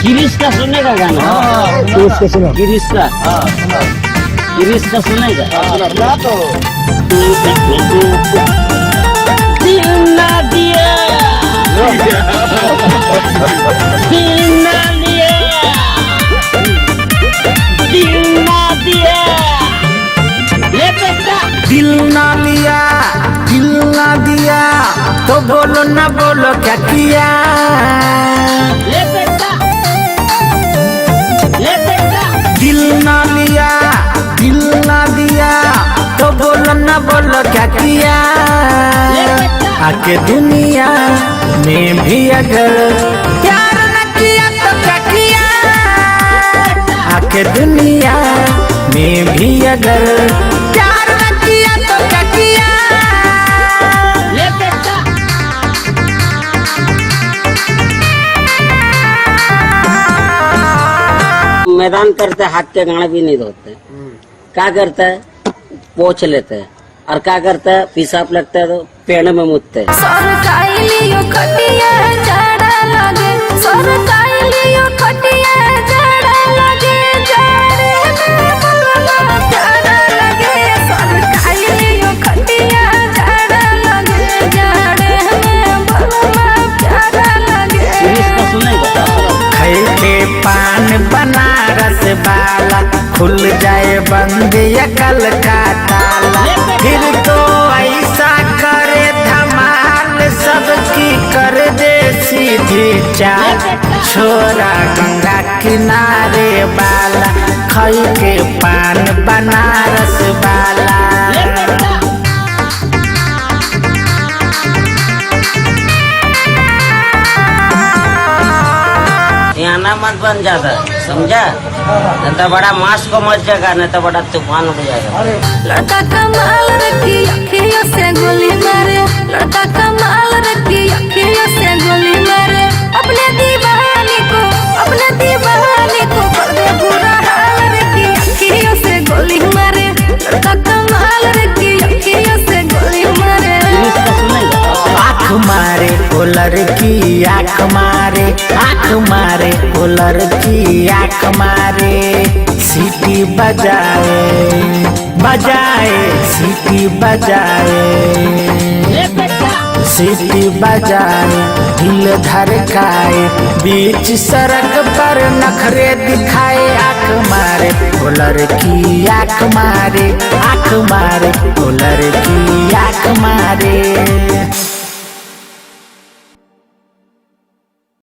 गिरीश का सुनेगा गाना? गिरीश का सुना। गिरीश का सुनेगा? सुना तो दिल ना दिया, दिल ना लिया, दिल ना दिया, ले बेटा। दिल ना लिया, दिल ना दिया, तो बोलो ना बोलो क्या किया। ले बेटा, ले बेटा। दिल ना लिया, दिल ना दिया, तो बोलो ना बोलो क्या किया। आके दुनिया में भी अगर प्यार न किया तो क्या किया। आके दुनिया में भी अगर प्यार न किया तो क्या किया। ले बेटा। मैदान करते हाथ के गाना भी नहीं धोते, क्या करता है पोछ लेते हैं, और क्या करता है पेशाब लगता है तो पेड़ में मुतते हैं। सरकाइलियो खटिया जाड़ा लगे, सरकाइलियो खटिया जाड़ा लगे, जाड़े में बलमा प्यारा लगे। सरकाइलियो खटिया जाड़ा लगे, जाड़े में बलमा प्यारा लगे। गिरीश का सुनेगा? खाई के पान बनारस वाला खुल जाए बंद या कल का ताला। फिर तो ऐसा करे धमाल सबकी कर दे सीधी चाल। छोरा गंगा किनारे वाला खाई के पान बनारस वाला। सियाना मत बन जाता, समझा? नहीं तो बड़ा मास को मच जाएगा, नहीं तो बड़ा तूफान हो जाएगा। लड़का कमाल रखी अखियों से गोली मारे, लड़का कमाल रखी अखियों से गोली मारे। अपने दीवाने को कर दे बुरा हाल रखी अखियों से गोली मारे। लड़का कमाल रखी अखियों से गोली मारे। गिरीश का सुनेगा? आँख मारे ओ लड़की आँख मारे, आँख मारे ओ लड़की आँख मारे। सीटी बजाए बजाए सीटी बजाए, सीटी बजाए दिल धड़काए। बीच सड़क पर नखरे दिखाए। आँख मारे ओ लड़की आँख मारे, आँख मारे ओ लड़की आँख मारे।